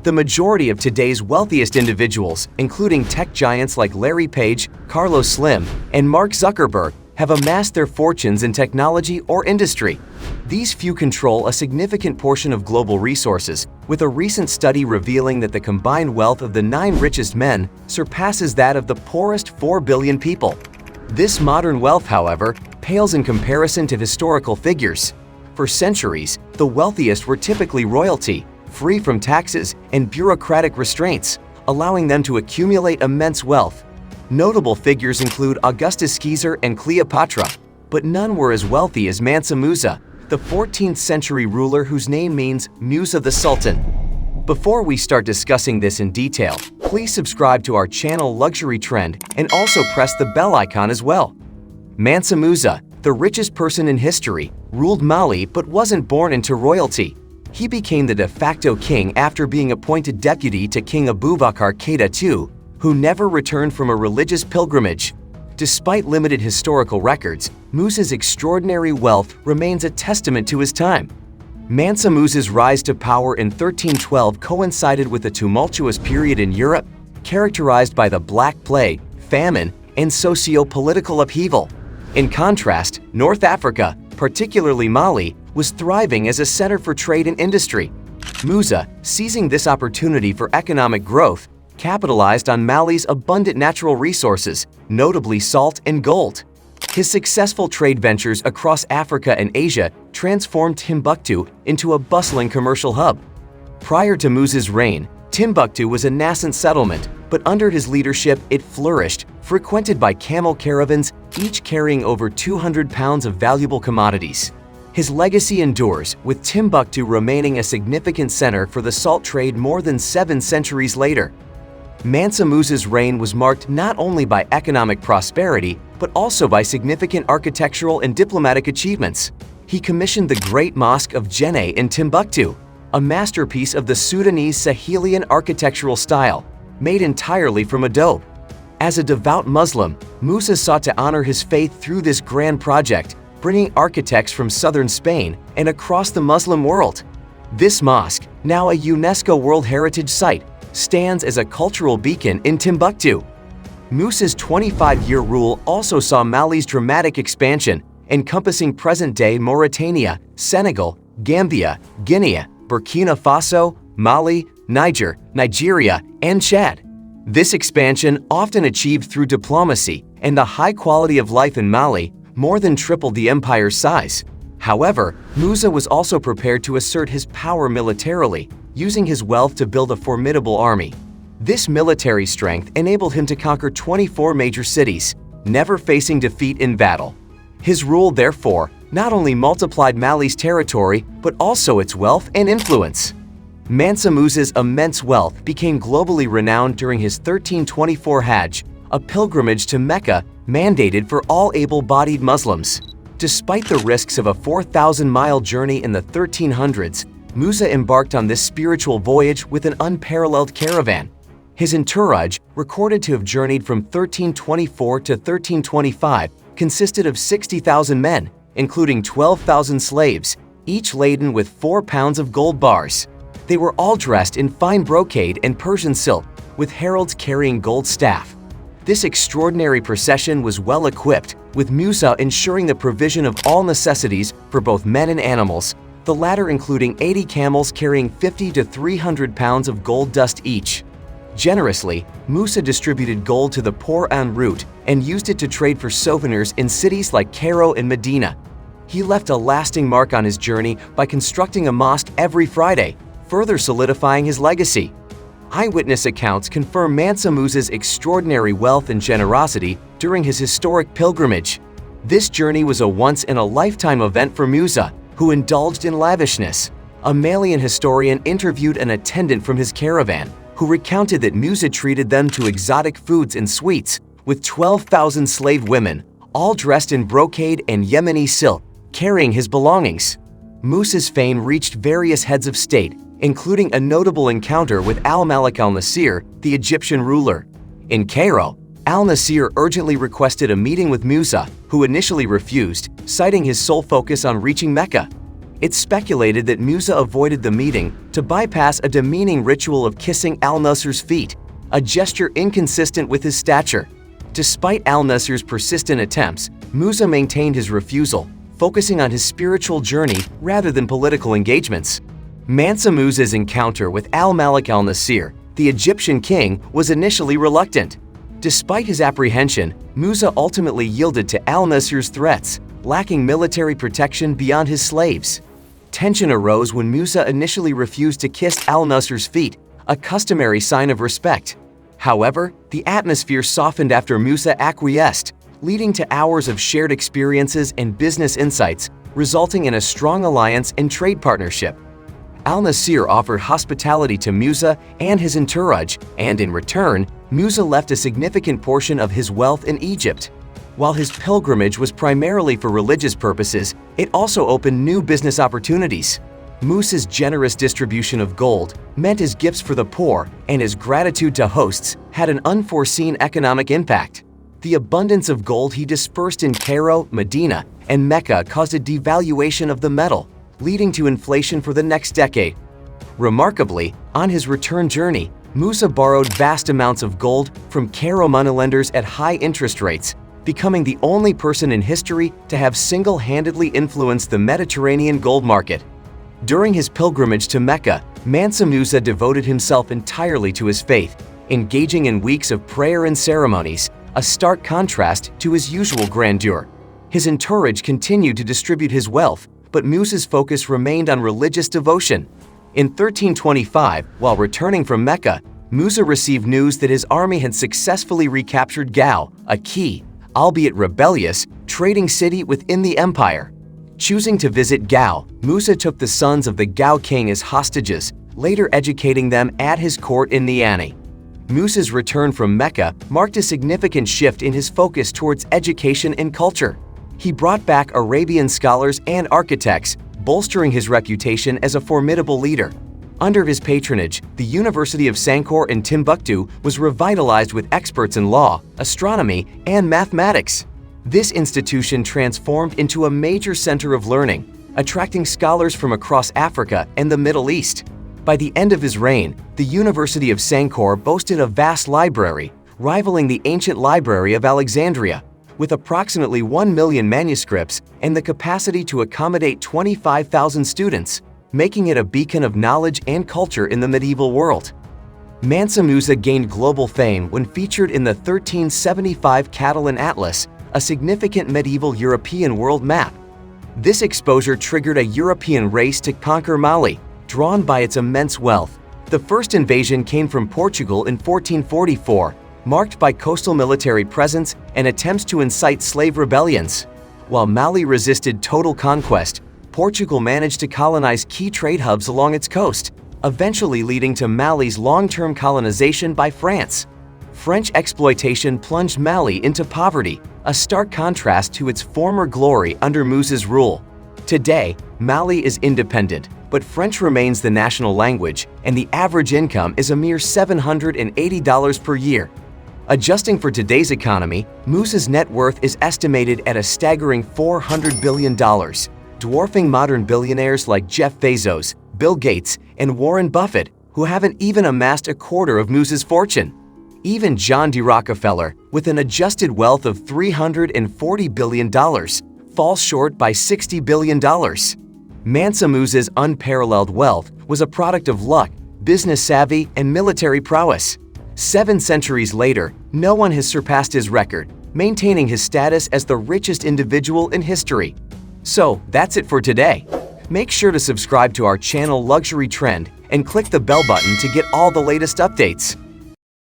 The majority of today's wealthiest individuals, including tech giants like Larry Page, Carlos Slim, and Mark Zuckerberg, have amassed their fortunes in technology or industry. These few control a significant portion of global resources, with a recent study revealing that the combined wealth of the 9 richest men surpasses that of the poorest 4 billion people. This modern wealth, however, pales in comparison to historical figures. For centuries, the wealthiest were typically royalty, free from taxes and bureaucratic restraints, allowing them to accumulate immense wealth. Notable figures include Augustus Caesar and Cleopatra, but none were as wealthy as Mansa Musa, the 14th century ruler whose name means Musa the Sultan. Before we start discussing this in detail, please subscribe to our channel Luxury Trend and also press the bell icon as well. Mansa Musa, the richest person in history, ruled Mali but wasn't born into royalty. He became the de facto king after being appointed deputy to King Abubakar Keita II, who never returned from a religious pilgrimage. Despite limited historical records, Musa's extraordinary wealth remains a testament to his time. Mansa Musa's rise to power in 1312 coincided with a tumultuous period in Europe, characterized by the Black Plague, famine, and socio-political upheaval. In contrast, North Africa, particularly Mali, was thriving as a center for trade and industry. Musa, seizing this opportunity for economic growth, capitalized on Mali's abundant natural resources, notably salt and gold. His successful trade ventures across Africa and Asia transformed Timbuktu into a bustling commercial hub. Prior to Musa's reign, Timbuktu was a nascent settlement, but under his leadership it flourished, frequented by camel caravans, each carrying over 200 pounds of valuable commodities. His legacy endures, with Timbuktu remaining a significant center for the salt trade more than 7 centuries later. Mansa Musa's reign was marked not only by economic prosperity, but also by significant architectural and diplomatic achievements. He commissioned the Great Mosque of Jenne in Timbuktu, a masterpiece of the Sudanese Sahelian architectural style, made entirely from adobe. As a devout Muslim, Musa sought to honor his faith through this grand project, bringing architects from southern Spain and across the Muslim world. This mosque, now a UNESCO World Heritage Site, stands as a cultural beacon in Timbuktu. Musa's 25-year rule also saw Mali's dramatic expansion, encompassing present-day Mauritania, Senegal, Gambia, Guinea, Burkina Faso, Mali, Niger, Nigeria, and Chad. This expansion, often achieved through diplomacy and the high quality of life in Mali, more than tripled the empire's size. However, Musa was also prepared to assert his power militarily, using his wealth to build a formidable army. This military strength enabled him to conquer 24 major cities, never facing defeat in battle. His rule, therefore, not only multiplied Mali's territory, but also its wealth and influence. Mansa Musa's immense wealth became globally renowned during his 1324 Hajj, a pilgrimage to Mecca mandated for all able-bodied Muslims. Despite the risks of a 4,000-mile journey in the 1300s, Musa embarked on this spiritual voyage with an unparalleled caravan. His entourage, recorded to have journeyed from 1324 to 1325, consisted of 60,000 men, including 12,000 slaves, each laden with 4 pounds of gold bars. They were all dressed in fine brocade and Persian silk, with heralds carrying gold staff. This extraordinary procession was well equipped, with Musa ensuring the provision of all necessities for both men and animals, the latter including 80 camels carrying 50 to 300 pounds of gold dust each. Generously, Musa distributed gold to the poor en route and used it to trade for souvenirs in cities like Cairo and Medina. He left a lasting mark on his journey by constructing a mosque every Friday, further solidifying his legacy. Eyewitness accounts confirm Mansa Musa's extraordinary wealth and generosity during his historic pilgrimage. This journey was a once-in-a-lifetime event for Musa, who indulged in lavishness. A Malian historian interviewed an attendant from his caravan, who recounted that Musa treated them to exotic foods and sweets, with 12,000 slave women, all dressed in brocade and Yemeni silk, carrying his belongings. Musa's fame reached various heads of state, including a notable encounter with Malik Alnir, the Egyptian ruler. In Cairo, Al-Nasir urgently requested a meeting with Musa, who initially refused, citing his sole focus on reaching Mecca. It's speculated that Musa avoided the meeting to bypass a demeaning ritual of kissing al-Nasir's feet, a gesture inconsistent with his stature. Despite al-Nasir's persistent attempts, Musa maintained his refusal, focusing on his spiritual journey rather than political engagements. Mansa Musa's encounter with Malik Al-Nasir, the Egyptian king, was initially reluctant. Despite his apprehension, Musa ultimately yielded to al-Nasir's threats, lacking military protection beyond his slaves. Tension arose when Musa initially refused to kiss al-Nasir's feet, a customary sign of respect. However, the atmosphere softened after Musa acquiesced, leading to hours of shared experiences and business insights, resulting in a strong alliance and trade partnership. Al-Nasir offered hospitality to Musa and his entourage, and in return, Musa left a significant portion of his wealth in Egypt. While his pilgrimage was primarily for religious purposes, it also opened new business opportunities. Musa's generous distribution of gold meant his gifts for the poor, and his gratitude to hosts had an unforeseen economic impact. The abundance of gold he dispersed in Cairo, Medina, and Mecca caused a devaluation of the metal, leading to inflation for the next decade. Remarkably, on his return journey, Musa borrowed vast amounts of gold from Cairo moneylenders at high interest rates, becoming the only person in history to have single-handedly influenced the Mediterranean gold market. During his pilgrimage to Mecca, Mansa Musa devoted himself entirely to his faith, engaging in weeks of prayer and ceremonies, a stark contrast to his usual grandeur. His entourage continued to distribute his wealth, but Musa's focus remained on religious devotion. In 1325, while returning from Mecca, Musa received news that his army had successfully recaptured Gao, a key, albeit rebellious, trading city within the empire. Choosing to visit Gao, Musa took the sons of the Gao king as hostages, later educating them at his court in Niani. Musa's return from Mecca marked a significant shift in his focus towards education and culture. He brought back Arabian scholars and architects, bolstering his reputation as a formidable leader. Under his patronage, the University of Sankore in Timbuktu was revitalized with experts in law, astronomy, and mathematics. This institution transformed into a major center of learning, attracting scholars from across Africa and the Middle East. By the end of his reign, the University of Sankore boasted a vast library, rivaling the ancient Library of Alexandria, with approximately 1 million manuscripts and the capacity to accommodate 25,000 students, making it a beacon of knowledge and culture in the medieval world. Mansa Musa gained global fame when featured in the 1375 Catalan Atlas, a significant medieval European world map. This exposure triggered a European race to conquer Mali, drawn by its immense wealth. The first invasion came from Portugal in 1444, marked by coastal military presence and attempts to incite slave rebellions. While Mali resisted total conquest, Portugal managed to colonize key trade hubs along its coast, eventually leading to Mali's long-term colonization by France. French exploitation plunged Mali into poverty, a stark contrast to its former glory under Musa's rule. Today, Mali is independent, but French remains the national language, and the average income is a mere $780 per year. Adjusting for today's economy, Musa's net worth is estimated at a staggering $400 billion, dwarfing modern billionaires like Jeff Bezos, Bill Gates, and Warren Buffett, who haven't even amassed a quarter of Musa's fortune. Even John D. Rockefeller, with an adjusted wealth of $340 billion, falls short by $60 billion. Mansa Musa's unparalleled wealth was a product of luck, business savvy, and military prowess. 7 centuries later, no one has surpassed his record, maintaining his status as the richest individual in history. So, that's it for today. Make sure to subscribe to our channel Luxury Trend and click the bell button to get all the latest updates.